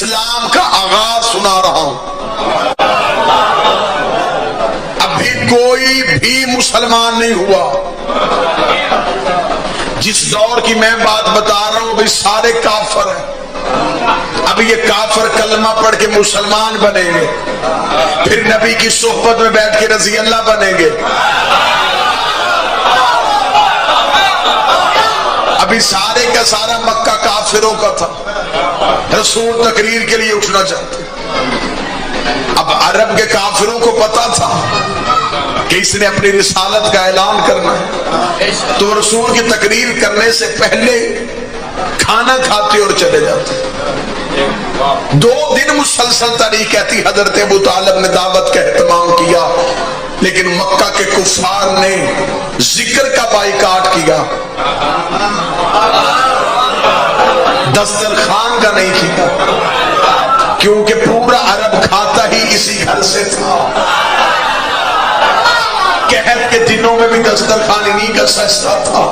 اسلام کا آغاز سنا رہا ہوں۔ ابھی کوئی بھی مسلمان نہیں ہوا۔ جس دور کی میں بات بتا رہا ہوں بھئی سارے کافر ہیں۔ اب یہ کافر کلمہ پڑھ کے مسلمان بنیں گے، پھر نبی کی صحبت میں بیٹھ کے رضی اللہ بنیں گے۔ ابھی سارے کا سارا مکہ کافروں کا تھا، رسول تقریر کے لیے اٹھنا چاہتے۔ اب عرب کے کافروں کو پتا تھا کہ اس نے اپنی رسالت کا اعلان کرنا ہے، تو رسول کی تقریر کرنے سے پہلے کھانا کھاتے اور چلے جاتے۔ 2 دن مسلسل تاریخ کہتی حضرت ابو طالب نے دعوت کا اہتمام کیا، لیکن مکہ کے کفار نے ذکر کا بائیکاٹ کیا، دسترخوان کا نہیں کیا، کیونکہ پورا عرب کھاتا ہی اسی گھر سے تھا۔ قحط کے دنوں میں بھی دسترخوان انہی کا سجدہ تھا۔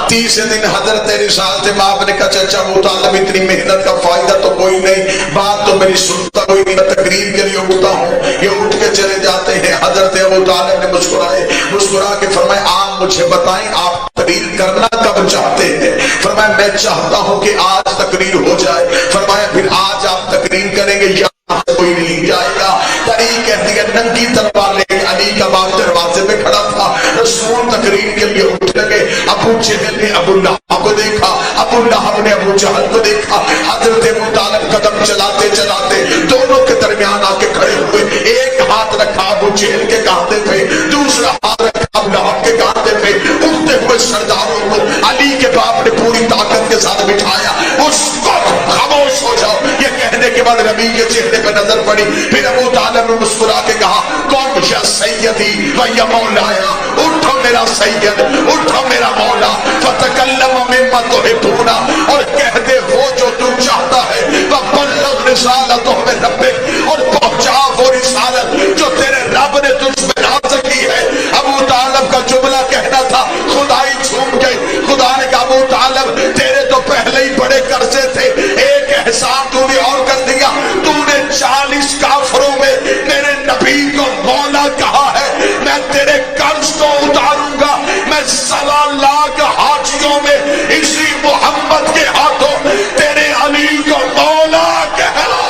30 دن حضرت رسالت مآب نے کہا چچا ابو طالب اتنی محنت کا فائدہ تو کوئی نہیں، بات تو میری سنتا کوئی نہیں، میں تقریر کے لیے اٹھتا ہوں، یہ اٹھ کے چلے جاتے ہیں۔ حضرت ابو طالب نے مسکرا کے فرمایا آپ مجھے بتائیں آپ تقریر کرنا کب چاہتے ہیں؟ فرمایا میں چاہتا ہوں کہ آج تقریر ہو جائے۔ فرمایا پھر آج آپ تقریر کریں گے یا کوئی نہیں جائے گا؟ تاریخ کہتی ہے ننگی تلوار لے کے علی کا باپ دروازے میں کھڑا تھا، رسول تقریر کے لیے اٹھ لگے۔ ابو جہل نے ابو لہب کو دیکھا، ابو لہب نے ابو جہل کو دیکھا۔ حضرت ابو طالب قدم چلاتے چلاتے دونوں کے درمیان آ کے کھڑے ہوئے، ایک ہاتھ رکھا ابو جہل کے کاندھے پہ، دوسرا ہاتھ رکھا ابو لہب کے کاندھے پہ۔ اٹھتے ہوئے سرداروں کو علی کے باپ نے پوری طاقت کے ساتھ بٹھایا، اس وقت خاموش ہو جاؤ، یہ کہنے کے بعد نبی کے چہرے پہ نظر پڑی، پھر ابو طالب نے مسکرا کے کہا کون یا سیدی و یا مولایا، اٹھو میرا سید، اٹھو میرا مولا، فتکلم مما تحبون، اور کہہ دے وہ جو تو چاہتا ہے، وبلغ رسالتہ من ربک، اور پہنچا وہ رسالت جو تیرے رب نے تجھ پہ نازل کی ہے۔ ابو طالب کا جملہ کہنا تھا، خدائی جھوم گئی۔ خدا نے کہا ابو طالب تیرے تو پہلے ہی بڑے قرضے تھے، ایک احسان تو نے اور کر دیا، تو نے 40 کافروں میں میرے نبی کو مولا کہا ہے، میں تیرے قرض کو اتاروں گا، میں 1.25 لاکھ حاجیوں میں اسی محمد کے ہاتھوں تیرے علی کو مولا کہلا۔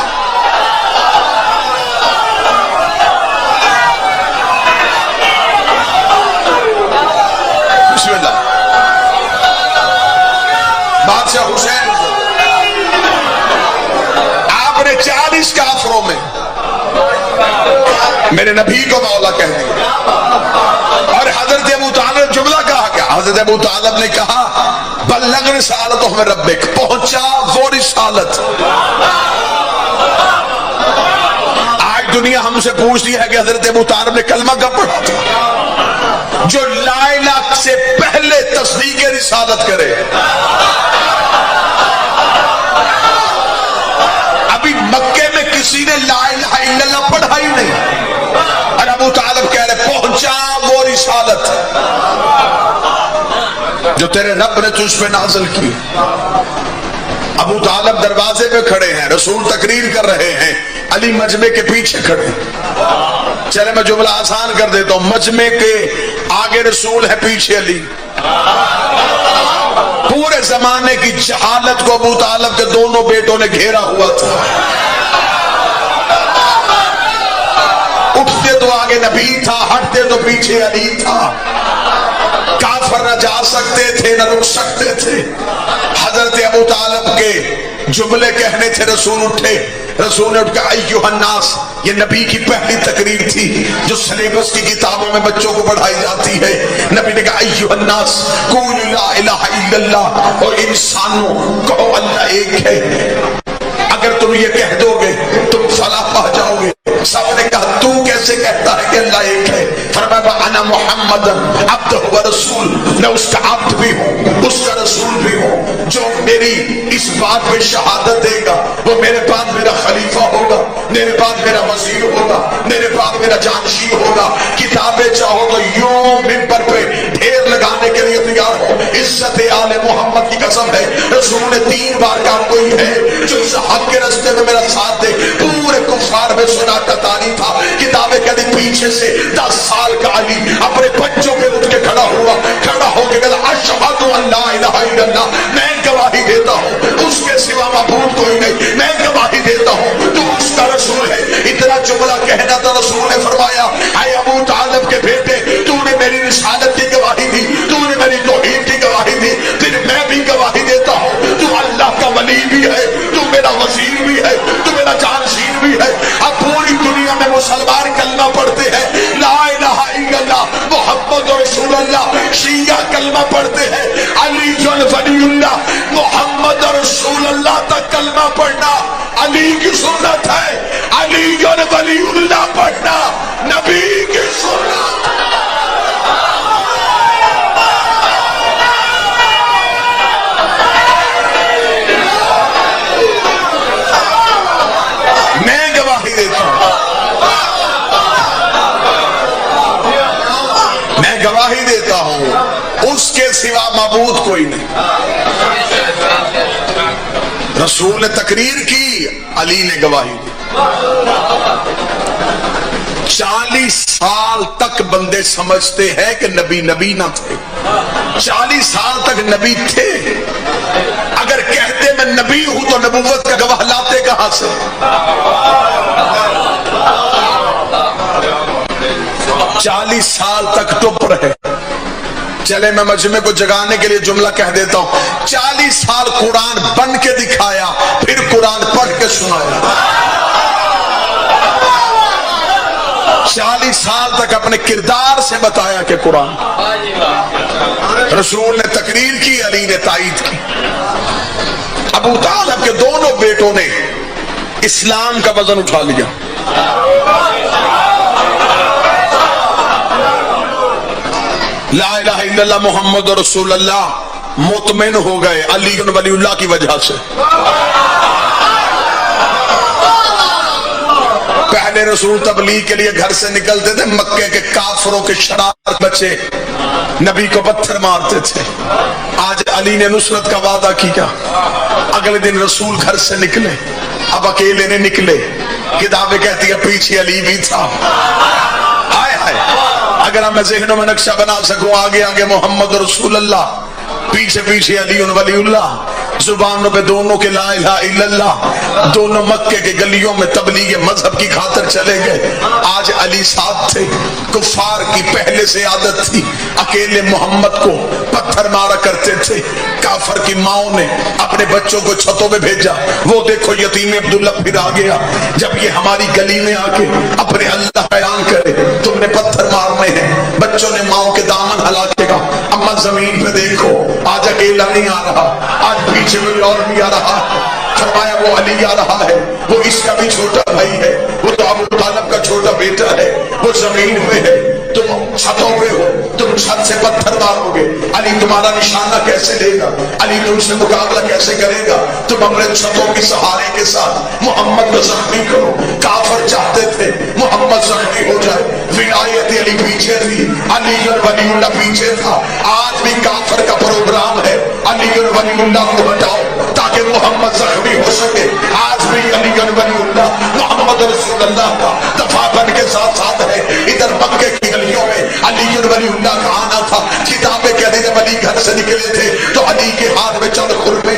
بسم اللہ۔ بادشاہ حسین آپ نے 40 کافروں میں میرے نبی کو مولا کہہ دیا، اور حضرت ابو طالب جملہ کہا کیا؟ حضرت ابو طالب نے کہا بلغ رسالتہ من ربک، پہنچا وہ رسالت۔ آج دنیا ہم سے پوچھتی ہے کہ حضرت ابو طالب نے کلمہ کب پڑھا تھا؟ جو لا الہ سے پہلے تصدیق رسالت کرے۔ ابھی مکے میں کسی نے لا الہ الا اللہ پڑھا ہی نہیں، اور ابو طالب کہہ رہے پہنچا وہ رسالت جو تیرے رب نے تجھ پہ نازل کی۔ ابو طالب دروازے پہ کھڑے ہیں، رسول تقریر کر رہے ہیں، علی مجمع کے پیچھے کھڑے۔ چلے میں جملہ آسان کر دیتا ہوں، مجمع کے آگے رسول ہے، پیچھے علی۔ پورے زمانے کی جہالت کو ابو طالب کے دونوں بیٹوں نے گھیرا ہوا تھا۔ اٹھتے تو آگے نبی تھا، ہٹتے تو پیچھے علی تھا۔ کافر نہ جا سکتے تھے نہ رک سکتے تھے۔ حضرت ابو طالب کے جملے کہنے تھے، رسول اٹھے، رسول نے اٹھ کہا ایھا الناس، یہ نبی کی پہلی تقریر تھی جو سلیبس کی کتابوں میں بچوں کو پڑھائی جاتی ہے۔ نبی نے کہا ایھا الناس قولوا لا الہ الا اللہ، اور انسانوں کہو اللہ ایک ہے۔ اگر تم یہ کہہ دو گے تم فلاح پا جاؤ گے۔ سب نے کہا تو کیسے کہتا ہے کہ اللہ ایک ہے؟ فرمایا انا محمد عبدہ و رسول، میں اس کا عبد بھی ہوں اس کا رسول بھی ہوں۔ جو میری اس بات پہ شہادت دے گا وہ میرے بعد میرا خلیفہ ہوگا، میرے بعد میرا وزیر ہوگا، میرے بعد میرا جانشین ہوگا۔ کتابیں چاہو تو یوں منبر پہ ڈھیر لگانے کے لیے تیار ہو۔ عزت آل محمد کی قسم ہے، رسول نے 3 بار کہا کوئی ہے جو اس حق کے راستے میں میرا ساتھ دے۔ پورے کفار میں سناٹا تاری تھا۔ کتابیں کہتی پیچھے سے 10 سال کا علی اپنے بچوں پہ اٹھ کے کھڑا ہوا، کھڑا ہو کے کہا اشہد ان لا الہ الا اللہ، میں گواہی دیتا ہوں اس کے سوا معبود کوئی نہیں، میں گواہی دیتا ہوں تو اس کا رسول ہے۔ اتنا جملہ کہنا تو رسول نے فرمایا اے ابو طالب کے بیٹے، تو نے میری رسالت کی گواہی دی، تو نے میری توحید کی گواہی دی، پھر میں بھی گواہی دیتا ہوں تو اللہ کا ولی بھی ہے، تو میرا وزیر بھی ہے، تو میرا جانشین بھی ہے۔ اب پوری دنیا میں مسلمان کلمہ پڑھتے ہیں لا الہ الا اللہ محمد رسول اللہ، شیعہ کلمہ پڑھتے ہیں علی ولی اللہ محمد رسول اللہ تک کلمہ پڑھنا علی کی سنت ہے، علی ولی اللہ پڑھنا نبی کی سنت۔ میں گواہی دیتا ہوں، میں گواہی دیتا ہوں اس کے سوا معبود کوئی نہیں۔ رسول نے تقریر کی، علی نے گواہی دی۔ 40 سال تک بندے سمجھتے ہیں کہ نبی نہ تھے، 40 سال تک نبی تھے۔ اگر کہتے میں نبی ہوں تو نبوت کا گواہ لاتے کہاں سے؟ 40 سال تک ٹپ رہے۔ چلے میں مجمع کو جگانے کے لیے جملہ کہہ دیتا ہوں، 40 سال قرآن بن کے دکھایا، پھر قرآن پڑھ کے سنایا۔ 40 سال تک اپنے کردار سے بتایا کہ قرآن۔ رسول نے تقریر کی، علی نے تائید کی۔ ابو طالب کے دونوں بیٹوں نے اسلام کا وزن اٹھا لیا۔ لا الہ الا اللہ محمد رسول اللہ مطمئن ہو گئے علی ولی اللہ کی وجہ سے۔ پہلے رسول تبلیغ کے لیے گھر سے نکلتے تھے، مکے کے کافروں کے شرارت بچے نبی کو پتھر مارتے تھے۔ آج علی نے نصرت کا وعدہ کیا، اگلے دن رسول گھر سے نکلے، اب اکیلے نے نکلے، کتابیں کہتی ہے پیچھے علی بھی تھا۔ ہائے ہائے، اگر میں ذہنوں میں نقشہ بنا سکوں، آگے آگے محمد رسول اللہ، پیچھے پیچھے علی ولی اللہ، زبانوں پہ دونوں کے لا الہ الا اللہ، دونوں مکے کے گلیوں میں تبلیغ مذہب کی خاطر چلے گئے۔ آج علی ساتھ تھے۔ کفار کی پہلے سے عادت تھی، اکیلے محمد کو پتھر مارا کرتے تھے۔ کافر کی ماؤں نے اپنے بچوں کو چھتوں میں بھیجا، وہ دیکھو یتیم عبداللہ پھر آ گیا، جب یہ ہماری گلی میں آ کے اپنے اللہ بیان کرے تم نے پتھر مارنے ہیں۔ بچوں نے ماؤں کے دامن ہلاکے گا، اما زمین پہ دیکھو، آج اکیلا نہیں آ رہا، آج پیچھے کوئی اور بھی آ رہا۔ فرمایا وہ علی آ رہا ہے، وہ اس کا بھی چھوٹا بھائی ہے، وہ تو ابو طالب کا چھوٹا بیٹا ہے، وہ زمین پہ ہے، تم چھتوں پہ ہو، تم چھت سے پتھر مارو گے، علی تمہارا نشانہ کیسے لے گا، علی تم سے مقابلہ کیسے کرے گا؟ تم اپنے چھتوں کی سہارے کے ساتھ محمد کو زخمی کرو۔ کافر چاہتے تھے محمد زخمی ہو جائے، ولایت علی پیچھے تھی، علی ولی اللہ پیچھے تھا۔ آج بھی کافر کا پروگرام ہے علی ولی اللہ کو ہٹاؤ تاکہ محمد زخمی ہو سکے۔ آج بھی علی ولی اللہ محمد رسول اللہ کا دفاع بن کے ساتھ ساتھ ہے۔ ادھر مکے کی گلیوں میں علی ولی اللہ کا آنا تھا۔ کتابیں کہتے جب علی گھر سے نکلے تھے تو علی کے ہاتھ میں چند خرمے،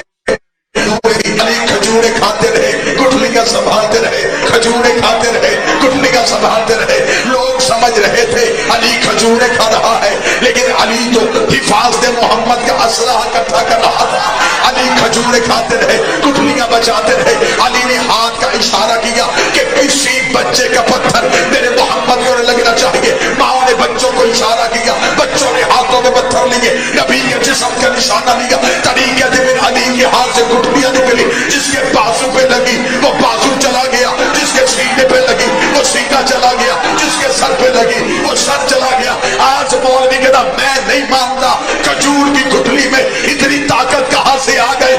علی کھجورے کھاتے رہے، گٹھلیاں سنبھالتے رہے، کھجورے کھاتے رہے، گٹھلیاں سنبھالتے رہے۔ لوگ سمجھ رہے تھے علی کھجورے کھا رہا ہے، لیکن علی تو حفاظت محمد کا اسلحہ اکٹھا کر رہا تھا۔ علی کھجورے کھاتے رہے، گٹھلیاں بچاتے رہے۔ علی نے ہاتھ کا اشارہ کیا کہ کسی بچے کا پتھر میرے محمد کو لگنا چاہیے۔ ماں نے بچوں کو اشارہ کیا، بچوں نے ہاتھوں میں پتھر لیے، نبی کے جسم کا نشانہ لیا۔ طریقے سے پھر علی کے ہاتھ سے گٹھلیاں نکلی، جس کے بازو پہ لگی وہ بازو چلا گیا، جس کے سینے پہ لگی وہ سینہ چلا گیا، جس کے سر پہ لگی وہ سر چلا گیا۔ آج مولوی کہتا میں نہیں مانتا، کھجور کی گٹھلی میں اتنی طاقت کہاں سے آ گئی؟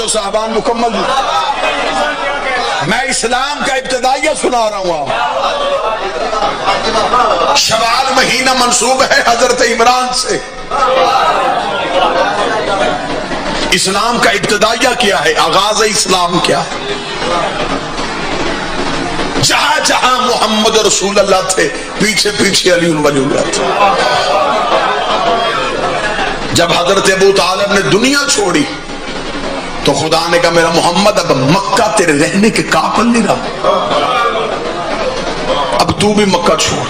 صاحبان مکمل دی. میں اسلام کا ابتدائیہ سنا رہا ہوں. شوال مہینہ منسوب ہے حضرت عمران سے. اسلام کا ابتدائیہ کیا ہے؟ آغاز اسلام کیا ہے؟ جہاں جہاں محمد رسول اللہ تھے پیچھے پیچھے علی ولی اللہ تھے. جب حضرت ابو طالب نے دنیا چھوڑی تو خدا نے کہا میرا محمد اب مکہ تیرے رہنے کے قابل نہیں رہا، اب تو بھی مکہ چھوڑ.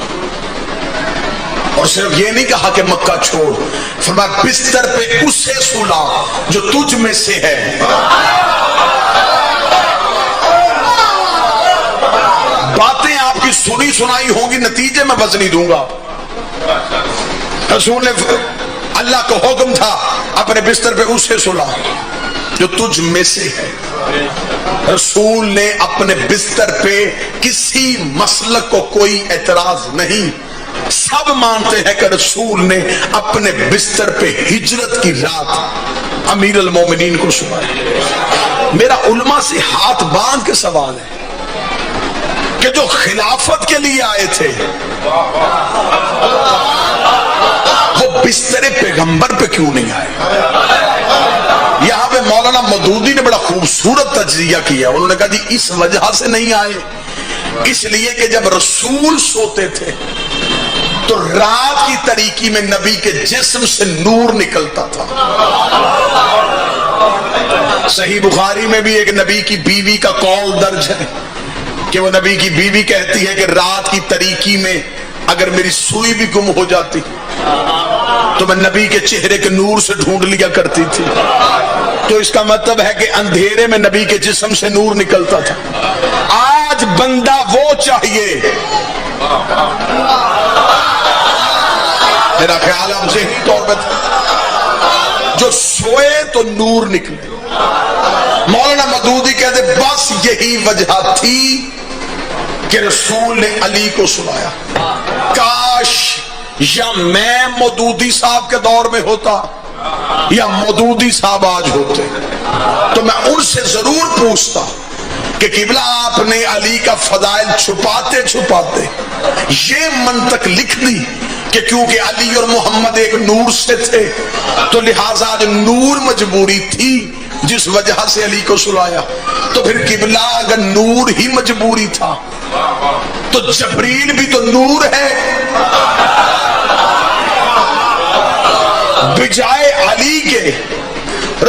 اور صرف یہ نہیں کہا کہ مکہ چھوڑ، فرمایا بستر پہ اسے سلا جو تجھ میں سے ہے. باتیں آپ کی سنی سنائی ہوں گی، نتیجے میں بس نہیں دوں گا. رسول نے اللہ کو حکم تھا اپنے بستر پہ اسے سلا جو تجھ میں سے ہے. رسول نے اپنے بستر پہ کسی مسلک کو کوئی اعتراض نہیں. سب مانتے ہیں کہ رسول نے اپنے بستر پہ ہجرت کی رات امیر المومنین کو سنایا. میرا علماء سے ہاتھ باندھ کے سوال ہے کہ جو خلافت کے لیے آئے تھے وہ بستر پیغمبر پہ کیوں نہیں آئے؟ یہاں پہ مولانا مودودی نے بڑا خوبصورت تجزیہ کیا. انہوں نے کہا جی اس وجہ سے نہیں آئے، اس لیے کہ جب رسول سوتے تھے تو رات کی تاریکی میں نبی کے جسم سے نور نکلتا تھا. صحیح بخاری میں بھی ایک نبی کی بیوی کا قول درج ہے کہ وہ نبی کی بیوی کہتی ہے کہ رات کی تاریکی میں اگر میری سوئی بھی گم ہو جاتی تو میں نبی کے چہرے کے نور سے ڈھونڈ لیا کرتی تھی. تو اس کا مطلب ہے کہ اندھیرے میں نبی کے جسم سے نور نکلتا تھا. آج بندہ وہ چاہیے، میرا خیال ہے ذہنی طور پر جو سوئے تو نور نکلے. مولانا مودودی کہتے بس یہی وجہ تھی کہ رسول نے علی کو سنایا. کاش یا میں مودودی صاحب کے دور میں ہوتا یا مودودی صاحب آج ہوتے تو میں ان سے ضرور پوچھتا کہ قبلہ آپ نے علی کا فضائل چھپاتے چھپاتے یہ منطق لکھ دی کہ کیونکہ علی اور محمد ایک نور سے تھے تو لہٰذا نور مجبوری تھی جس وجہ سے علی کو سلایا. تو پھر قبلہ اگر نور ہی مجبوری تھا تو جبریل بھی تو نور ہے. بجائے علی کے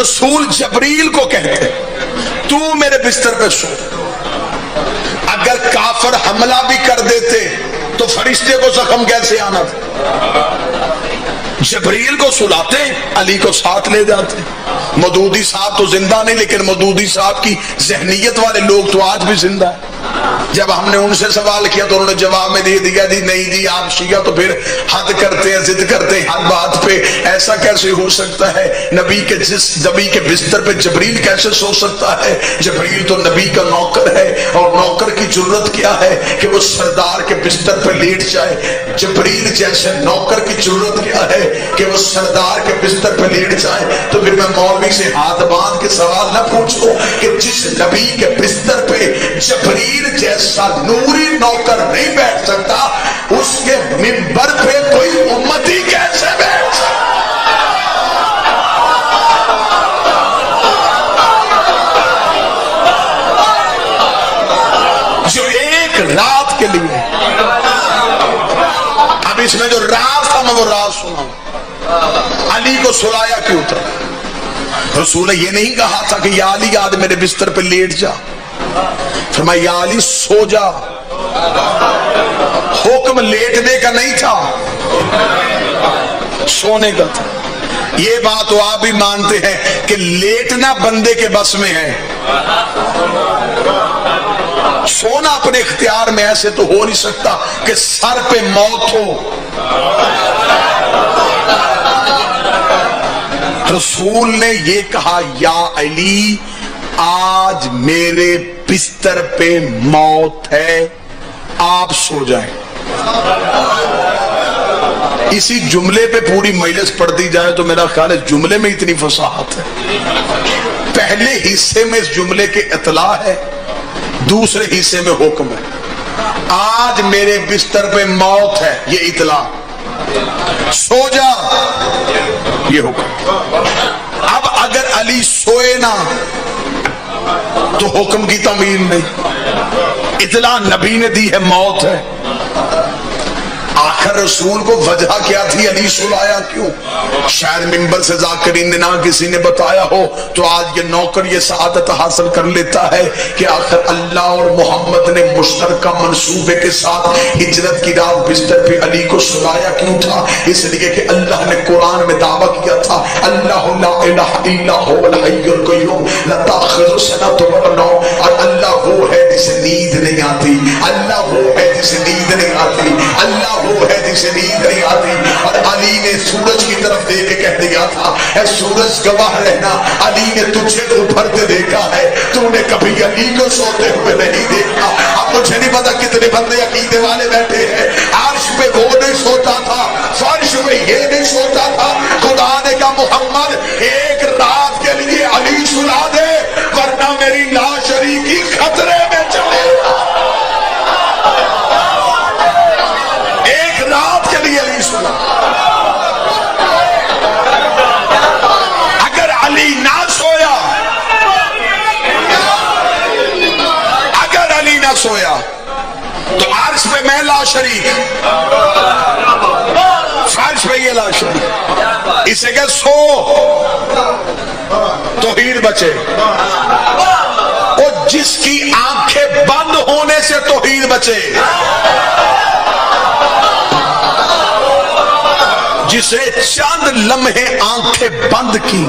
رسول جبریل کو کہتے تو میرے بستر پہ سو. اگر کافر حملہ بھی کر دیتے تو فرشتے کو زخم کیسے آنا تھا؟ جبریل کو سلاتے، علی کو ساتھ لے جاتے. مودودی صاحب تو زندہ نہیں لیکن مودودی صاحب کی ذہنیت والے لوگ تو آج بھی زندہ ہیں. جب ہم نے ان سے سوال کیا تو انہوں نے جواب میں دے دیا جی نہیں جی آپ شیعہ تو پھر حد کرتے ہیں، ضد کرتے ہیں ہر بات پہ. ایسا کیسے ہو سکتا ہے؟ نبی کے بستر پہ جبریل کیسے سو سکتا ہے؟ جبریل تو نبی کا نوکر ہے اور نوکر کی جرت کیا ہے کہ وہ سردار کے بستر پہ لیٹ جائے؟ جبریل جیسے نوکر کی جرت کیا ہے کہ وہ سردار کے بستر پہ لیٹ جائے؟ تو پھر میں مولوی سے ہاتھ باندھ کے سوال نہ پوچھوں کہ جس نبی کے بستر پہ جبریل جیسا نوری نوکر نہیں بیٹھ سکتا اس کے منبر پہ کوئی امتی کیسے بیٹھ سکتا؟ جو ایک رات کے لیے، اب اس میں جو راز تھا میں وہ راز سناؤں. علی کو سلایا کیوں تھا؟ رسول نے یہ نہیں کہا تھا کہ یا علی آج میرے بستر پہ لیٹ جا. فرمایا یا علی سو جا. حکم لیٹنے کا نہیں تھا، سونے کا تھا. یہ بات تو آپ بھی مانتے ہیں کہ لیٹنا بندے کے بس میں ہے، سونا اپنے اختیار میں ایسے تو ہو نہیں سکتا کہ سر پہ موت ہو. رسول نے یہ کہا یا علی آج میرے بستر پہ موت ہے، آپ سو جائیں. اسی جملے پہ پوری مجلس پڑھتی جائے تو میرا خیال ہے جملے میں اتنی فصاحت ہے. پہلے حصے میں اس جملے کے اطلاع ہے، دوسرے حصے میں حکم ہے. آج میرے بستر پہ موت ہے، یہ اطلاع. سو جا، یہ حکم. اب اگر علی سوئے نہ تو حکم کی تعمیل نہیں. اطلاع نبی نے دی ہے موت ہے. آخر رسول کو وجہ کیا تھی علی سلایا کیوں؟ شاید منبر سے ذاکرین نے نہ کسی نے بتایا ہو تو آج یہ نوکر یہ سعادت حاصل کر لیتا ہے کہ آخر اللہ اور محمد نے مشترکہ منصوبے کے ساتھ ہجرت کی رات بستر پہ علی کو سلایا کیوں تھا؟ اس لیے کہ اللہ نے قرآن میں دعویٰ کیا تھا اللہ لا الہ الا هو الحی القیوم لا تأخذہ سنۃ ولا نوم. اور اللہ وہ ہے جسے نیند نہیں آتی، اللہ وہ ہے جسے نیند نہیں آتی، اللہ وہ ہے جسے نیند نہیں آتی. اور علی نے سورج کی طرف دیکھ کے کہہ دیا تھا اے سورج گواہ رہنا، علی نے تجھے ابھرتے دیکھا ہے، تو نے کبھی علی کو سوتے ہوئے نہیں دیکھا. اب مجھے نہیں پتا کتنے بندے عقیدے والے بیٹھے ہیں. عرش پہ وہ نہیں سوتا تھا، فرش پہ یہ نہیں سوتا تھا. خدا نے کہا محمد ایک رات کے لیے علی سلا دے ورنہ میری لاش شریکی خطرے میں چلے گا. ایک رات کے لیے علی سلا. اگر علی نہ سویا، اگر علی نہ سویا تو عرش پہ میں لا شریک، فرش پہ یہ لا شریک. اسے کہ سو توحید بچے. اور جس کی آنکھیں بند ہونے سے توحید بچے، جسے چند لمحے آنکھیں بند کی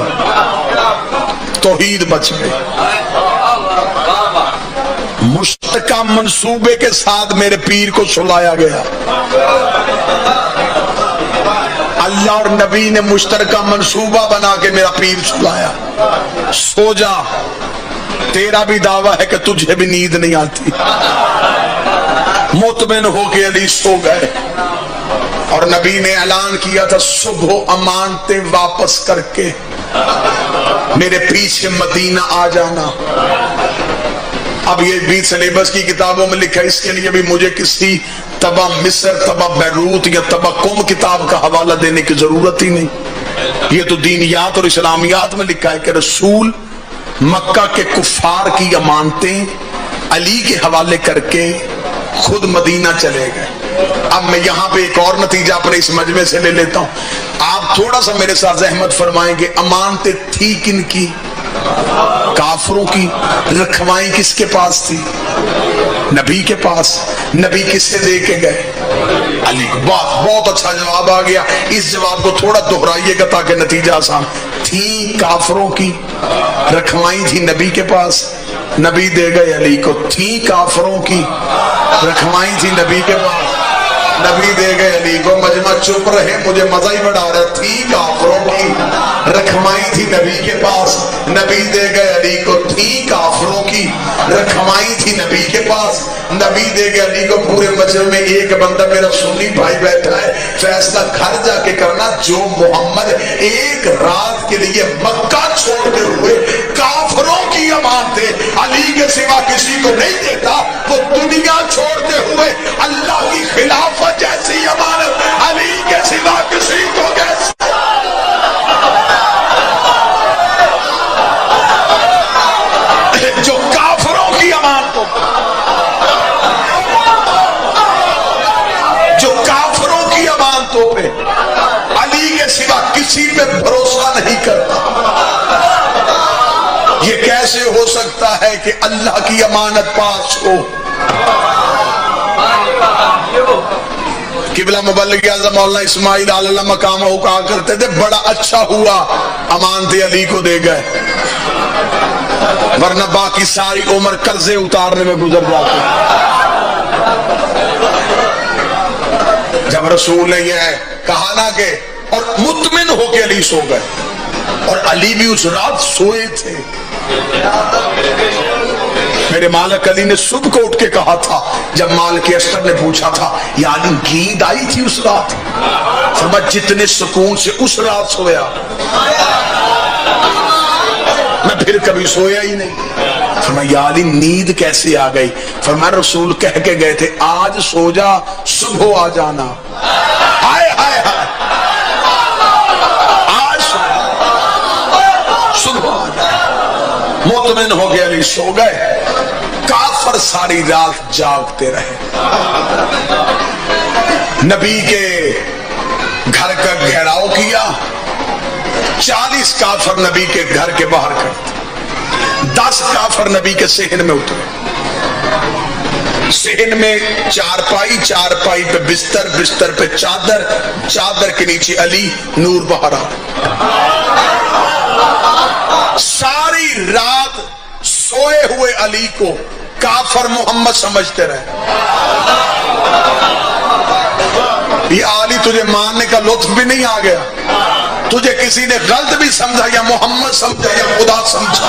توحید بچ گئی. مشترکہ منصوبے کے ساتھ میرے پیر کو سلایا گیا. اللہ اور نبی نے مشترکہ منصوبہ بنا کے میرا پیر سلایا. سو جا، تیرا بھی دعویٰ ہے کہ تجھے بھی نیند نہیں آتی. مطمئن ہو کے علی سو گئے. اور نبی نے اعلان کیا تھا صبح امانتیں واپس کر کے میرے پیچھے مدینہ آ جانا. اب یہ بھی سلیبس کی کتابوں میں لکھا ہے، اس کے لیے بھی مجھے کسی تبع مصر، تبع بیروت یا تبع قم کتاب کا حوالہ دینے کی ضرورت ہی نہیں. یہ تو دینیات اور اسلامیات میں لکھا ہے کہ رسول مکہ کے کفار کی امانتیں علی کے حوالے کر کے خود مدینہ چلے گئے. اب میں یہاں پہ ایک اور نتیجہ اپنے اس مجمع سے لے لیتا ہوں. آپ تھوڑا سا میرے ساتھ زحمت فرمائیں گے. امانتیں تھی کن کی؟ کافروں کی. رکھوائیں کس کے پاس تھی؟ نبی کے پاس. نبی کس سے دے کے گئے؟ علی. بہت اچھا جواب آ گیا. اس جواب کو تھوڑا دہرائیے گا تاکہ نتیجہ آسان. تھی کافروں کی، رکھوائیں تھی نبی کے پاس، نبی دے گئے علی کو. تھی کافروں کی، رکھوائیں تھی نبی کے پاس، نبی دے گئے علی کو. مجمع چپ رہے، مجھے مزہ ہی بڑھا رہا. تھی کافروں کی، رکھوائیں تھی نبی کے پاس، نبی دے گئے علی کو. تھی کافروں کی، رکھوائیں تھی نبی کے پاس، نبی دے گئے علی کو. پورے مجمع میں ایک بندہ میرا سنی بھائی بیٹھا ہے، فیصلہ گھر جا کے کرنا. جو محمد ایک رات کے لیے مکہ چھوڑتے ہوئے کافروں کی امانتیں علی کے سوا کسی کو نہیں دیتا، وہ دنیا چھوڑتے ہوئے اللہ کی خلافت جیسی امانت علی کے سوا کسی کو کیسے؟ جو کافروں کی امانتوں، جو کافروں کی امانتوں پہ علی کے سوا کسی پہ بھروسہ نہیں کرتا، یہ کیسے ہو سکتا ہے کہ اللہ کی امانت پاس ہو؟ قبلہ مبلغ اعظم مولانا اسماعیل علیہ مقامہ کہا کرتے تھے بڑا اچھا ہوا امانت علی کو دے گئے، ورنہ باقی ساری عمر قرضے اتارنے میں گزر جاتی. جب رسول نے یہ کہا نا کہ اور مطمئن ہو کے علی سو گئے، اور علی بھی اس رات سوئے تھے. میرے مالک علی نے صبح کو اٹھ کے کہا تھا جب مالک اشتر نے پوچھا تھا یا علی نیند آئی تھی اس رات؟ فرمایا جتنے سکون سے اس رات سویا. میں پھر کبھی سویا ہی نہیں. فرمایا یا علی نیند کیسے آ گئی؟ فرمایا رسول کہہ کے گئے تھے آج سو جا صبح آ جانا. ہائے ہائے ہائے آج صبح آ جانا. مطمئن ہو گیا علی سو گئے. کافر ساری رات جاگتے رہے. نبی کے گھر کا گھیراؤ کیا. 40 کافر نبی کے گھر کے باہر کرتے. 10 کافر نبی کے صحن میں اترے. صحن میں چارپائی، چارپائی پہ بستر، بستر پہ چادر، چادر کے نیچے علی، نور باہر آ. ساری رات سوئے ہوئے علی کو کافر محمد سمجھتے رہے. یہ علی تجھے ماننے کا لطف بھی نہیں آ گیا؟ تجھے کسی نے غلط بھی سمجھا یا محمد سمجھا یا خدا سمجھا؟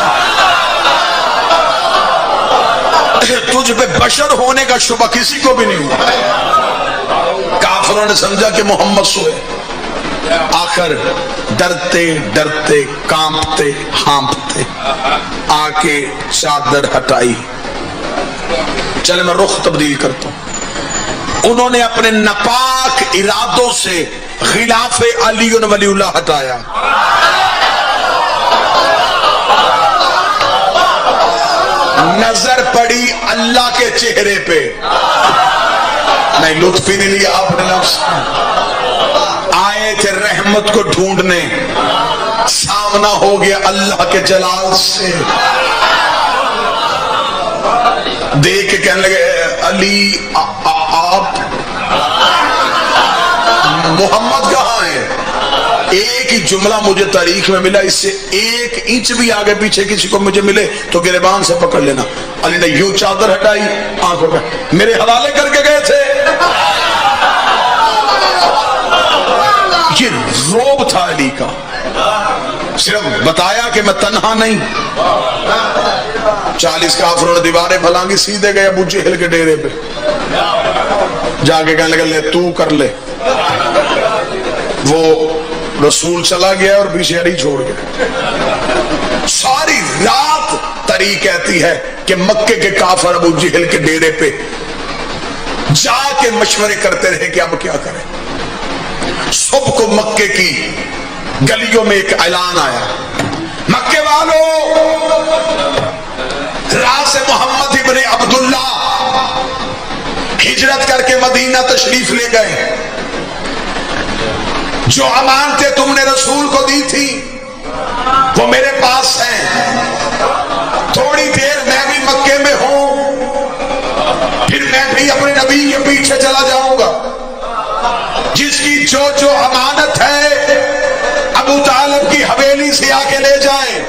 تجھ پہ بشر ہونے کا شبہ کسی کو بھی نہیں ہوا. کافروں نے سمجھا کہ محمد سوئے. آخر ڈرتے ڈرتے کانپتے ہانپتے آ کے چادر ہٹائی. چلے میں رخ تبدیل کرتا ہوں. انہوں نے اپنے ناپاک ارادوں سے خلاف علی ولی اللہ ہٹایا. نظر پڑی اللہ کے چہرے پہ. نہیں لطف ہی نہیں لیا آپ نے لفظ. آئے تھے رحمت کو ڈھونڈنے، سامنا ہو گیا اللہ کے جلال سے. دیکھ کے کہنے لگے علی آپ محمد کہاں ہیں؟ ایک ہی جملہ مجھے تاریخ میں ملا، اس سے 1 انچ بھی آگے پیچھے کسی کو مجھے ملے تو گریبان سے پکڑ لینا. علی نے یوں چادر ہٹائی، آنکھوں پہ میرے حوالے کر کے گئے تھے. یہ روب تھا علی کا. صرف بتایا کہ میں تنہا نہیں. 40 کافروں نے دیواریں پھلانگی، سیدھے گئے ابو جہل کے ڈیرے پہ. جا کے کہنے لگے لے تو کر لے. وہ رسول چلا گیا اور پیچھے علی چھوڑ گیا. ساری رات تری کہتی ہے کہ مکے کے کافر ابو جہل کے ڈیرے پہ جا کے مشورے کرتے رہے کہ اب کیا کریں. صبح کو مکے کی گلیوں میں ایک اعلان آیا، مکے والوں راز محمد ابن عبداللہ ہجرت کر کے مدینہ تشریف لے گئے. جو امانتیں تم نے رسول کو دی تھی وہ میرے پاس ہیں. تھوڑی دیر میں بھی مکے میں ہوں، پھر میں بھی اپنے نبی کے پیچھے چلا جاؤں گا. جس کی جو امانت ہے ابو طالب کی حویلی سے آ کے لے جائیں.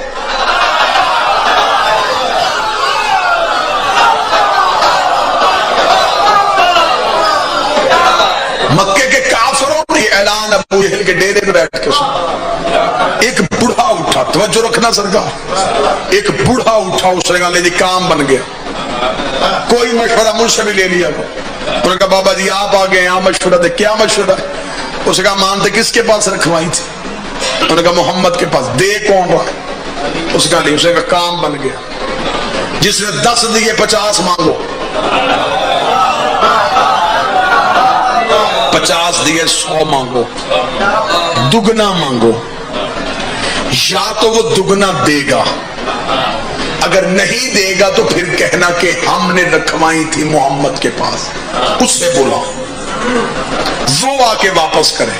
مکے کے کافروں نے اعلان ابو جہل کے ڈیرے میں بیٹھ کے سنا. ایک بوڑھا اٹھا، توجہ رکھنا سرکار، ایک بوڑھا اٹھا، اس نے کہا لے جی کام بن گیا. کوئی مشورہ مجھ سے بھی لے لیا. انہوں نے کہا بابا جی آپ آ گئے یہاں مشورہ دے. کیا مشورہ ہے؟ اس نے کہا مانتے کس کے پاس رکھوائی تھی؟ انہوں نے کہا محمد کے پاس. دے کون رہا ہے؟ اس کا نہیں. اس نے کہا کام بن گیا. جس نے 10 دیے 50 مانگو. 50 دیے 100 مانگو. دگنا مانگو. یا تو وہ دگنا دے گا، اگر نہیں دے گا تو پھر کہنا کہ ہم نے رکھوائی تھی محمد کے پاس. اس سے بولا وہ آ کے واپس کرے.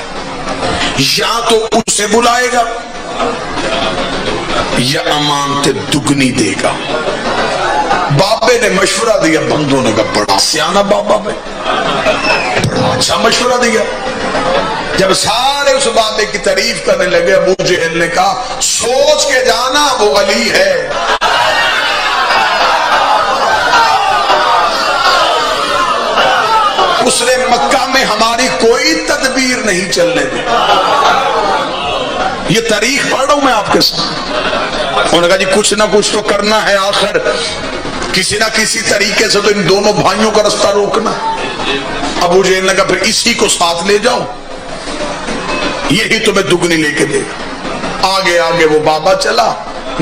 یا تو اسے بلائے گا یا امانت دگنی دے گا. بابے نے مشورہ دیا. بندوں نے کہا بڑا سیانہ بابا بھائی، بڑا اچھا مشورہ دیا. جب سارے اس بابے کی تعریف کرنے لگے ابو جہل نے کہا سوچ کے جانا وہ علی ہے. اس نے مکہ میں ہماری کوئی تدبیر نہیں چلنے دی. یہ تاریخ پڑھ رہا ہوں میں آپ کے ساتھ. انہوں نے کہا جی کچھ نہ کچھ تو کرنا ہے، آخر کسی نہ کسی طریقے سے تو ان دونوں بھائیوں کا رستہ روکنا. ابو جہل نے کہا پھر اسی کو ساتھ لے جاؤ، یہی تمہیں دگنی لے کے دے گا. آگے آگے وہ بابا چلا،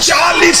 40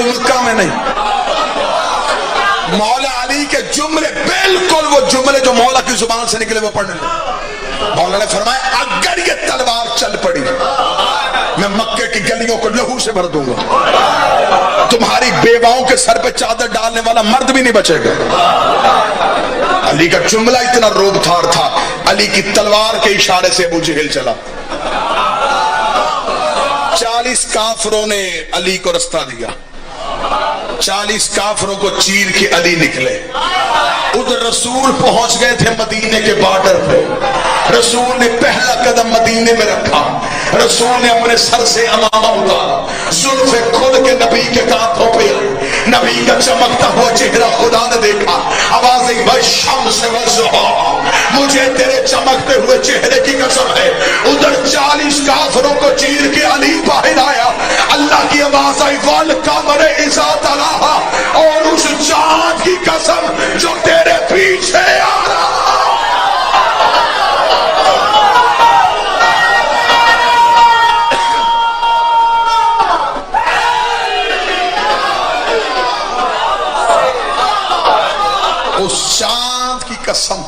کوئی مکہ میں نہیں. مولا علی کے جملے بالکل وہ جملے جو مولا کی زبان سے نکلے وہ پڑھنے لگے. مولا نے فرمایا اگر یہ تلوار چل پڑی میں مکے کی گلیوں کو لہو سے بھر دوں گا. تمہاری بیواؤں کے سر پہ چادر ڈالنے والا مرد بھی نہیں بچے گا. علی کا جملہ اتنا روب تھار تھا. علی کی تلوار کے اشارے سے ابو جہل چلا. 40 کافروں نے علی کو رستہ دیا. 40 کافروں کو چیر کے علی نکلے. ادھر رسول پہنچ گئے تھے مدینے کے بارڈر پہ. رسول نے پہلا قدم مدینے میں رکھا. رسول نے اپنے سر سے امامہ اتارا. زلفیں کھل کے نبی کے کانپوں پہ آئی. نبی کا چمکتا ہوا چہرہ خدا نے دیکھا. آوازیں والشمس والضحیٰ, مجھے تیرے چمکتے ہوئے چہرے کی قسم ہے. ادھر 40 کافروں کو چیر کے علی باہر آیا. اللہ کی آواز آئی والقمر اذا تلاہا, اور اس چاند کی قسم جو تیرے پیچھے آ رہا. اس چاند کی قسم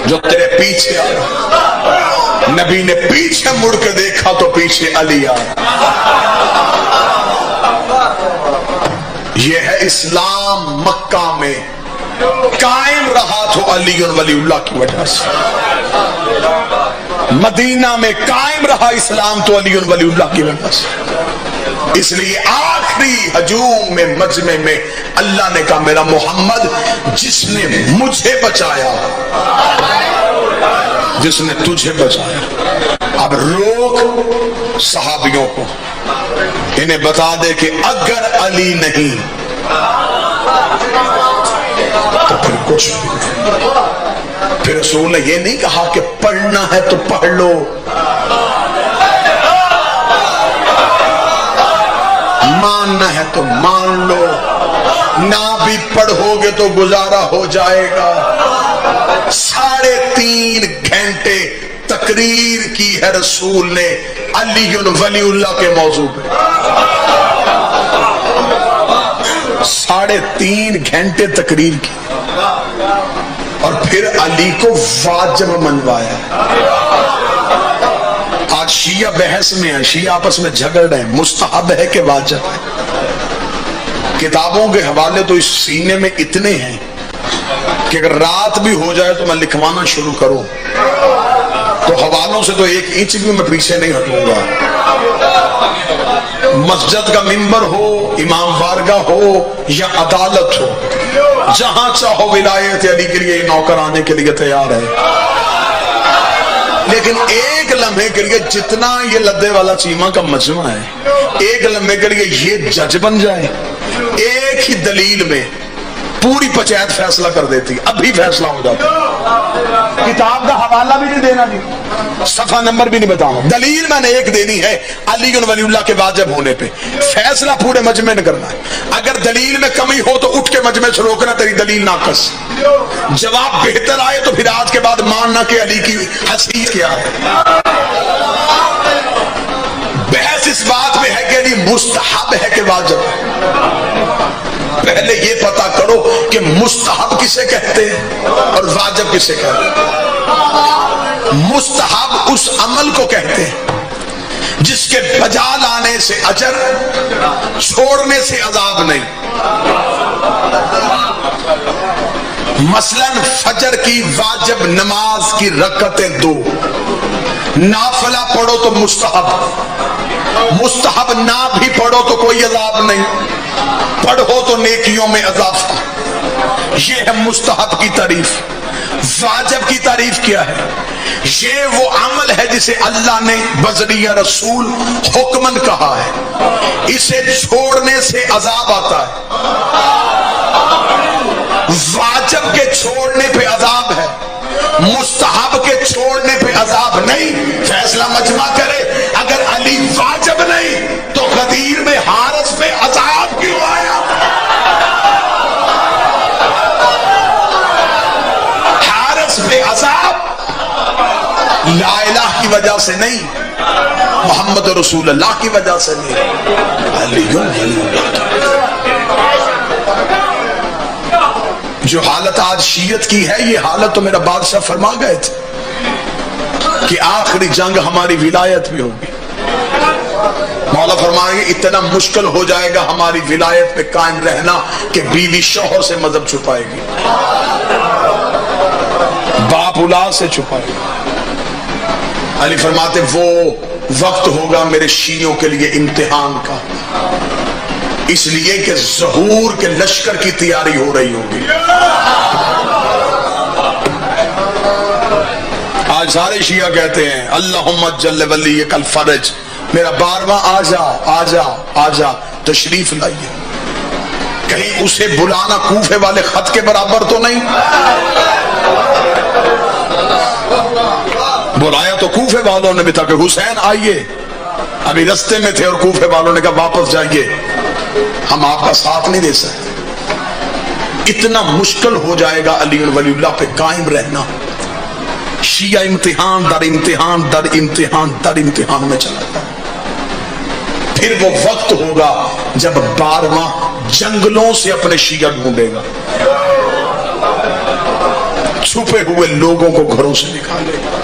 جو تیرے پیچھے آ رہا. نبی نے پیچھے مڑ کے دیکھا تو پیچھے علی آ رہا. یہ ہے اسلام مکہ میں قائم رہا تو علی ولی اللہ کی وجہ سے. مدینہ میں قائم رہا اسلام تو علی ولی اللہ کی وجہ سے. اس لیے آخری ہجوم میں مجمع میں اللہ نے کہا میرا محمد جس نے مجھے بچایا, جس نے تجھے بچایا. اب روک صحابیوں کو, انہیں بتا دے کہ اگر علی نہیں تو پھر کچھ بھی. پھر رسول نے یہ نہیں کہا کہ پڑھنا ہے تو پڑھ لو, ماننا ہے تو مان لو, نہ بھی پڑھو گے تو گزارا ہو جائے گا. 3.5 گھنٹے تقریر کی ہے رسول نے علی ولی اللہ کے موضوع پہ. 3.5 گھنٹے تقریر کی اور پھر علی کو واجب منوایا. آج شیعہ بحث میں ہیں, شیعہ آپس میں جھگڑ رہے ہیں مستحب ہے کہ واجب ہے. کتابوں کے حوالے تو اس سینے میں اتنے ہیں کہ اگر رات بھی ہو جائے تو میں لکھوانا شروع کروں تو حوالوں سے تو 1 انچ بھی میں پیچھے نہیں ہٹوں گا. مسجد کا منبر ہو, امام بارگاہ ہو یا عدالت ہو, جہاں چاہو ولایت علی کے لیے نوکر آنے کے لیے تیار ہے. لیکن ایک لمحے کے لیے جتنا یہ لدے والا چیمہ کا مجمع ہے, ایک لمحے کے لیے یہ جج بن جائے, ایک ہی دلیل میں پوری پنچایت فیصلہ کر دیتی, ابھی فیصلہ ہو جاتا. کتاب کا حوالہ بھی نہیں دینا, صفحہ نمبر بھی نہیں بتاؤں, دلیل میں نے ایک دینی ہے علی ولی اللہ کے واجب ہونے پہ. فیصلہ پورے مجمع نے کرنا ہے. اگر دلیل میں کمی ہو تو اٹھ کے مجمع سے روکنا, تیری دلیل ناقص. جواب بہتر آئے تو پھر آج کے بعد ماننا کہ علی کی حیثیت کیا ہے. بحث اس بات میں ہے کہ علی مستحب ہے کہ واجب. پہلے یہ پتا کرو کہ مستحب کسے کہتے ہیں اور واجب کسے کہتے ہیں. مستحب اس عمل کو کہتے ہیں جس کے بجا لانے سے اجر, چھوڑنے سے عذاب نہیں. مثلا فجر کی واجب نماز کی رکعتیں 2, نافلہ پڑھو تو مستحب, مستحب نہ بھی پڑھو تو کوئی عذاب نہیں, پڑھو تو نیکیوں میں اضافہ. یہ ہے مستحب کی تعریف. واجب کی تعریف کیا ہے؟ یہ وہ عمل ہے جسے اللہ نے بذریعہ رسول حکمن کہا ہے, اسے چھوڑنے سے عذاب آتا ہے. واجب کے چھوڑنے پہ عذاب ہے, مستحب کے چھوڑنے پہ عذاب نہیں. فیصلہ مجمع کرے, اگر علی واجب نہیں تو غدیر میں حارث پہ عذاب کیوں آیا؟ حارث پہ عذاب لا الہ کی وجہ سے نہیں, محمد رسول اللہ کی وجہ سے نہیں، علی ولی اللہ کی۔ جو حالت آج شیعت کی ہے، یہ حالت تو میرا بادشاہ فرما گئے تھے کہ آخری جنگ ہماری ولایت میں ہوگی۔ مولا فرمائیں گے اتنا مشکل ہو جائے گا ہماری ولایت پہ قائم رہنا کہ بیوی شوہر سے مذہب چھپائے گی، باپ اولاد سے چھپائے گی۔ علی فرماتے وہ وقت ہوگا میرے شیعوں کے لیے امتحان کا، اس لیے کہ ظہور کے لشکر کی تیاری ہو رہی ہوگی۔ آج سارے شیعہ کہتے ہیں اللہم جل ولیک الفرج، میرا بارواں آ جا آ جا آ جا، تشریف لائیے۔ کہیں اسے بلانا کوفے والے خط کے برابر تو نہیں؟ بلایا تو کوفے والوں نے بھی تھا کہ حسین آئیے، ابھی رستے میں تھے اور کوفے والوں نے کہا واپس جائیے، ہم آپ کا ساتھ نہیں دے سکتے۔ اتنا مشکل ہو جائے گا علی ولی اللہ پہ قائم رہنا۔ شیعہ امتحان در امتحان در امتحان در امتحان میں چلا گیا۔ پھر وہ وقت ہوگا جب 12واں جنگلوں سے اپنے شیعہ ڈھونڈے گا، چھپے ہوئے لوگوں کو گھروں سے نکالے گا۔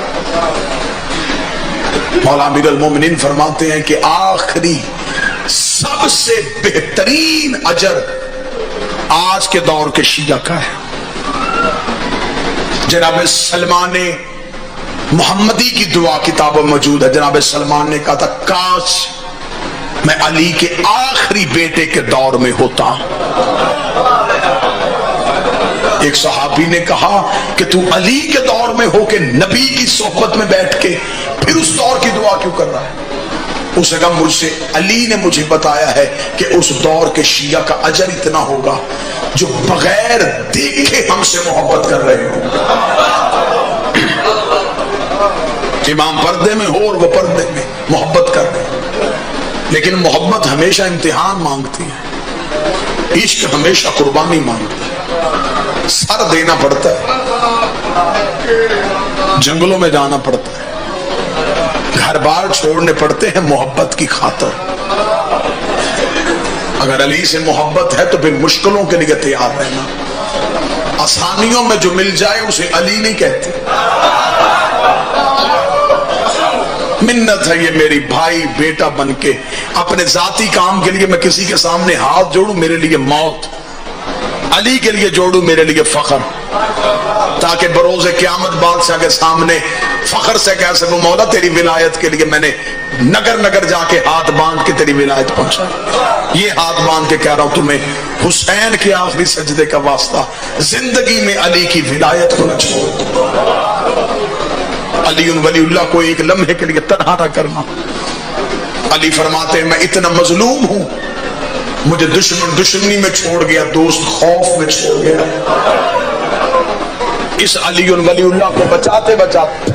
مولا امیر المومنین فرماتے ہیں کہ آخری سب سے بہترین اجر آج کے دور کے شیعہ کا ہے۔ جناب سلمان محمدی کی دعا کتاب موجود ہے، جناب سلمان نے کہا تھا کاش میں علی کے آخری بیٹے کے دور میں ہوتا۔ ایک صحابی نے کہا کہ تو علی کے دور میں ہو کے نبی کی صحبت میں بیٹھ کے پھر اس دور کی دعا کیوں کر رہا ہے؟ اس نے کہا مجھ سے علی نے مجھے بتایا ہے کہ اس دور کے شیعہ کا اجر اتنا ہوگا جو بغیر دیکھے ہم سے محبت کر رہے ہوں۔ امام پردے میں ہو اور وہ پردے میں محبت کر رہے ہیں، لیکن محبت ہمیشہ امتحان مانگتی ہے، عشق ہمیشہ قربانی مانگتی ہے، سر دینا پڑتا ہے، جنگلوں میں جانا پڑتا ہے، گھر بار چھوڑنے پڑتے ہیں محبت کی خاطر۔ اگر علی سے محبت ہے تو پھر مشکلوں کے لیے تیار رہنا۔ آسانیوں میں جو مل جائے اسے علی نہیں کہتے۔ منت ہے یہ میری بھائی بیٹا بن کے اپنے ذاتی کام کے لیے میں کسی کے سامنے ہاتھ جوڑوں میرے لیے موت، علی کے لیے جوڑوں میرے لیے فخر، تاکہ بروز قیامت بادشاہ کے سامنے فخر سے کہہ سکوں مولا تیری ولایت کے لیے میں نے نگر نگر جا کے ہاتھ باندھ کے تیری ولایت پہنچا۔ یہ ہاتھ باندھ کے کہہ رہا ہوں تمہیں حسین کے آخری سجدے کا واسطہ، زندگی میں علی کی ولایت کو نہ چھوڑ۔ علی ولی اللہ کو ایک لمحے کے لیے تنہا نہ کرنا۔ علی فرماتے ہیں میں اتنا مظلوم ہوں، مجھے دشمن دشمنی میں چھوڑ گیا، دوست خوف میں چھوڑ گیا۔ اس علی ولی اللہ کو بچاتے بچاتے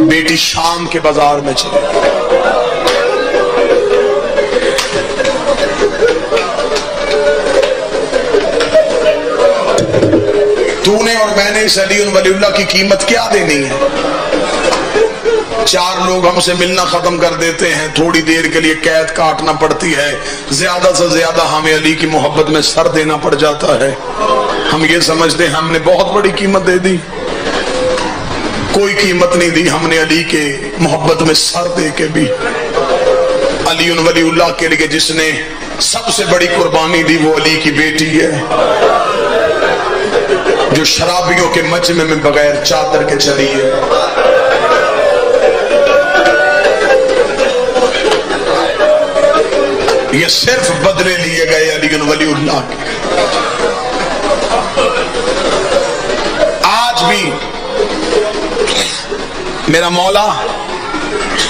بیٹی شام کے بازار میں چلی۔ تو نے اور میں نے اس علی ولی اللہ کی قیمت کیا دینی ہے؟ 4 لوگ ہم سے ملنا ختم کر دیتے ہیں، تھوڑی دیر کے لیے قید کاٹنا پڑتی ہے، زیادہ سے زیادہ ہمیں علی کی محبت میں سر دینا پڑ جاتا ہے۔ ہم یہ سمجھتے ہیں ہم نے بہت بڑی قیمت دے دی، کوئی قیمت نہیں دی ہم نے علی کے محبت میں سر دے کے بھی۔ علی ولی اللہ کے لیے جس نے سب سے بڑی قربانی دی وہ علی کی بیٹی ہے، جو شرابیوں کے مجمع میں بغیر چادر کے چلی ہے۔ یہ صرف بدلے لیے گئے علی ولی اللہ کے۔ آج بھی میرا مولا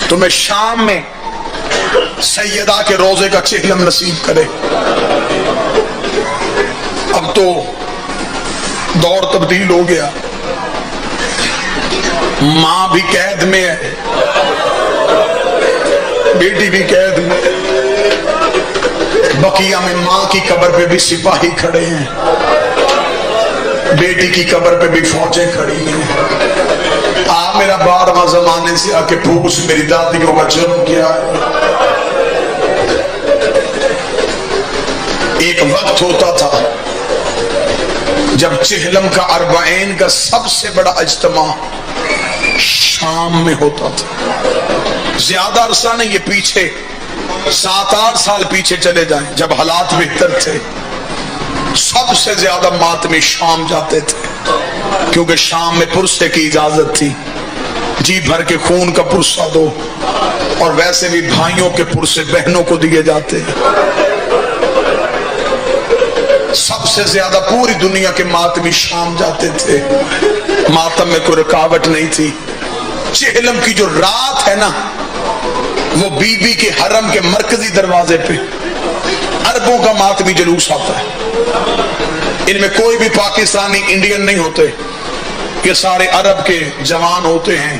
تمہیں شام میں سیدہ کے روزے کا چہلم نصیب کرے۔ اب تو دور تبدیل ہو گیا، ماں بھی قید میں ہے، بیٹی بھی قید میں، بقیہ میں ماں کی قبر پہ بھی سپاہی کھڑے ہیں، بیٹی کی قبر پہ بھی فوجیں کھڑی ہیں۔ میرا 12واں زمانے سے آ کے پوچھ میری دادیوں کا جرم کیا ہے۔ ایک وقت ہوتا تھا جب چہلم کا اربعین کا سب سے بڑا اجتماع شام میں ہوتا تھا۔ زیادہ عرصہ نہیں، یہ پیچھے 7-8 سال پیچھے چلے جائیں جب حالات بہتر تھے، سب سے زیادہ ماتمی شام جاتے تھے، کیونکہ شام میں پرسے کی اجازت تھی، جی بھر کے خون کا پرسہ دو، اور ویسے بھی بھائیوں کے پرسے بہنوں کو دیے جاتے ہیں۔ سب سے زیادہ پوری دنیا کے ماتمی شام جاتے تھے، ماتم میں کوئی رکاوٹ نہیں تھی۔ چہلم کی جو رات ہے نا، وہ بی بی کے حرم کے مرکزی دروازے پہ عربوں کا ماتمی جلوس آتا ہے۔ ان میں کوئی بھی پاکستانی انڈین نہیں ہوتے، یہ سارے عرب کے جوان ہوتے ہیں،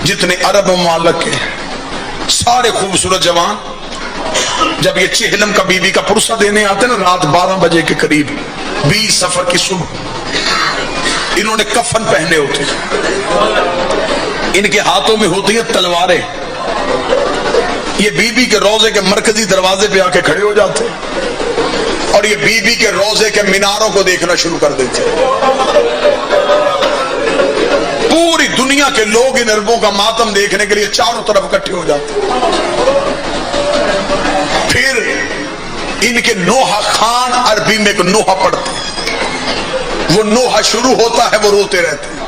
جتنے عرب ممالک کے سارے خوبصورت جوان۔ جب یہ چہلم کا بی بی کا پرسہ دینے آتے نا رات 12 بجے کے قریب، 20 سفر کی صبح، انہوں نے کفن پہنے ہوتے، ان کے ہاتھوں میں ہوتی ہیں تلواریں، یہ بی بی کے روضے کے مرکزی دروازے پہ آ کے کھڑے ہو جاتے اور یہ بی بی کے روضے کے میناروں کو دیکھنا شروع کر دیتے۔ پوری دنیا کے لوگ ان عربوں کا ماتم دیکھنے کے لیے چاروں طرف اکٹھے ہو جاتے۔ پھر ان کے نوحہ خان، عربی میں ایک نوحہ پڑھتے ہیں، وہ نوحہ شروع ہوتا ہے، وہ روتے رہتے ہیں۔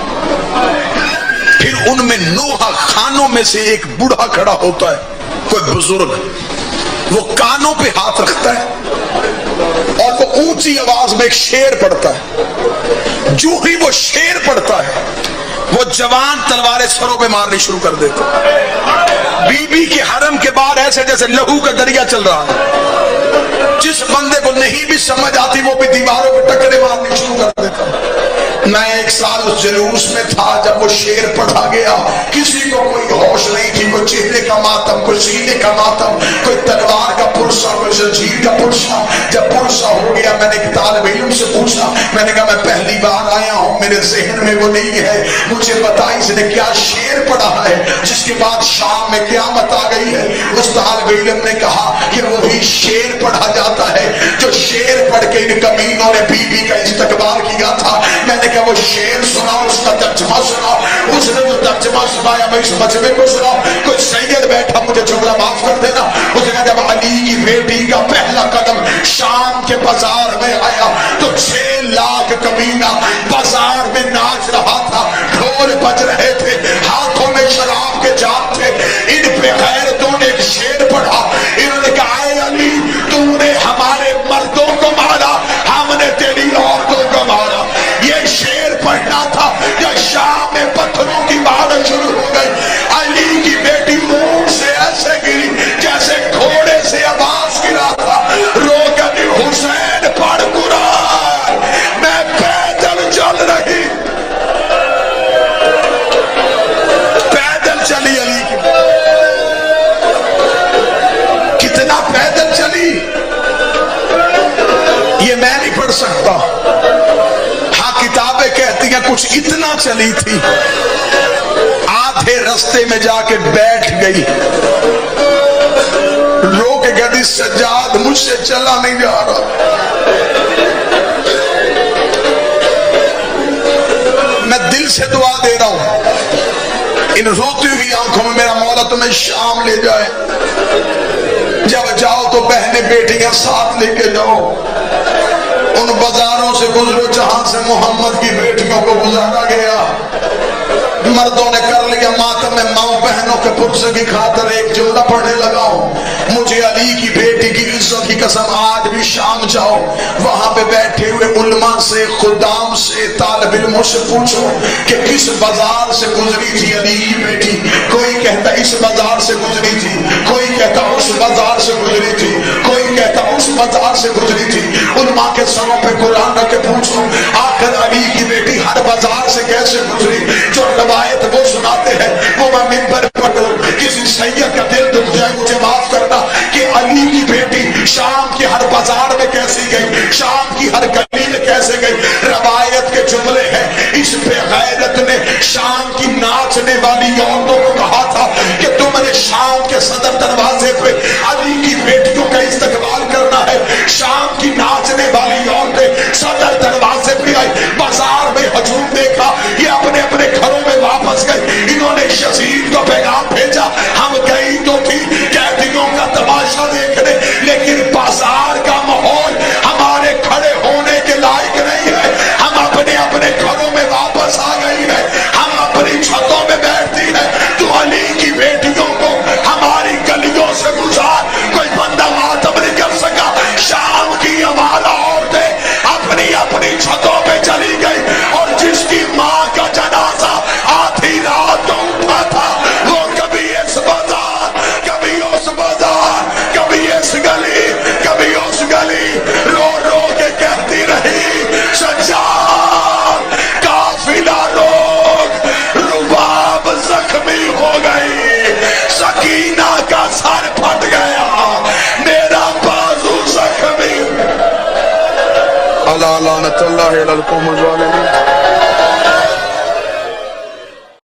پھر ان میں نوحہ خانوں میں سے ایک بوڑھا کھڑا ہوتا ہے، کوئی بزرگ، وہ کانوں پہ ہاتھ رکھتا ہے اور وہ اونچی آواز میں ایک شعر پڑھتا ہے۔ جو ہی وہ شعر پڑھتا ہے، وہ جوان تلواریں سروں پہ مارنی شروع کر دیتے ہیں۔ بی بی کے حرم کے باہر ایسے جیسے لہو کا دریا چل رہا ہے، جس بندے کو نہیں بھی سمجھ آتی وہ بھی دیواروں پہ ٹکرے مارنے شروع کر دیتا ہے۔ میں ایک سال اس جلوس میں تھا جب وہ شعر پڑھا گیا، کسی کو کوئی ہوش نہیں تھی، کوئی چہرے کا ماتم، کوئی سینے کا ماتم، کوئی تلوار کا پرسہ، کوئی زنجیر کا پرسہ۔ جب پرسہ ہو گیا، میں نے ایک طالب علم سے پوچھا، میں نے کہا میں پہلی بار آیا ہوں، میرے ذہن میں وہ نہیں ہے، مجھے بتا اس نے کیا شعر پڑھا ہے جس کے بعد شام میں قیامت آ گئی ہے۔ اس طالب علم نے کہا کہ وہی شعر پڑھا جاتا ہے جو شعر پڑھ کے ان کمینوں نے بی بی کا استقبال کیا تھا۔ میں نے کہا وہ شعر سنا، اس کا ترجمہ سنا، اس نے جو ترجمہ سنایا میں اس مجمع کو سنا۔ کوئی سید بیٹھا، مجھے جملہ معاف کر دینا، اس نے کہا جب علی کی بیٹی کا پہلا قدم شام کے بازار میں آیا تو 6 لاکھ کمینہ بازار میں ناچ رہا تھا، ڈھول بج رہے تھے، ہاتھوں میں شراب کے جام تھے۔ ان پہ غیرتوں نے ایک شعر پڑھا، انہوں نے کہا اے علی، تو نے ہمارے مردوں کو مارا، ہم نے تیری عورتوں کو مارا۔ یہ شعر پڑھنا تھا یا شام میں پتھروں کی بارش شروع ہو گئی۔ علی کی بیٹی منہ سے ایسے گری جیسے گھوڑے سے آواز گرا تھا، رو گئی حسین پڑھ قرآن، میں پیدل چل رہی، پیدل چلی علی کی، کتنا پیدل چلی یہ میں نہیں پڑھ سکتا۔ ہاں کتابیں کہتی ہیں کچھ اتنا چلی تھی، آدھے رستے میں جا کے بیٹھ گئی، رو کے کہتی سجاد مجھ سے چلا نہیں جا رہا۔ میں دل سے دعا دے رہا ہوں ان روتی ہوئی آنکھوں میں میرا مولا تمہیں شام لے جائے، جب جاؤ تو بہنیں بیٹیاں ساتھ لے کے جاؤ، ان بازاروں سے گزرو جہاں سے محمد کی بیٹیوں کو گزارا گیا۔ مردوں نے کر لیا ماتم میں، ماں بہنوں کے پرسے کی خاطر ایک جملہ پڑھنے لگا ہوں، مجھے علی کی بیٹی کی عزت کی قسم آج بھی شام جاؤ، وہاں پہ بیٹھے ہوئے علماء سے، خدام سے، طالب علموں سے پوچھو کہ کس بازار سے گزری تھی علی کی بیٹی۔ کوئی کہتا اس بازار سے گزری تھی، کوئی کہتا اس بازار سے گزری تھی، کوئی کہتا اس بازار سے گزری تھی۔ علماء کے سروں پہ قرآن رکھ کے پوچھو آخر علی کی بیٹی ہر بازار سے کیسے گزری؟ جو روایت وہ سناتے ہیں وہ میں ممبر پر کسی سید کا دل دکھ جائے مجھے معاف کرنا کہ علی کی بیٹی شام کی ہر بازار میں کیسے گئی، شام کی ہر گلی میں کیسے گئی۔ روایت کے جملے ہیں اس بے غیرت نے شام کی ناچنے والی عورتوں کو کہا تھا کہ تم نے شام کے صدر دروازے پہ علی کی بیٹیوں کا استقبال کرنا ہے. شام کی ناچنے والی عورتیں صدر دروازے پہ آئی, بازار میں ہجوم دیکھا, یہ اپنے اپنے گھروں میں واپس گئے. انہوں نے یزید کو پیغام بھیجا, ہم گئی تو تھی قیدیوں کا تماشا دیکھنے, لیکن بازار کا ماحول ہمارے کھڑے ہونے کے لائق نہیں ہے. ہم اپنے اپنے گھروں میں واپس آ گئی ہے, ہم اپنی چھتوں میں بیٹھتی ہے. تو علی کی بیٹیوں کو ہماری گلیوں سے گزار, کوئی بندہ ماتم نہیں کر سکا. شام کی ہمارا عورتیں اپنی اپنی چھتوں پہ چلی گئی, اور جس کی ماں کا جنازہ آدھی رات کو اٹھا تھا, وہ کبھی اس بازار, کبھی اس بازار, کبھی اس گلی, کبھی اس گلی, رو رو کے کہتی رہی, سجاد قافلہ روک, رباب زخمی ہو گئی, سکینہ کا سر پھٹ گیا, میرا بازو زخمی. اللہ لعنت اللہ علی القوم الظالمین.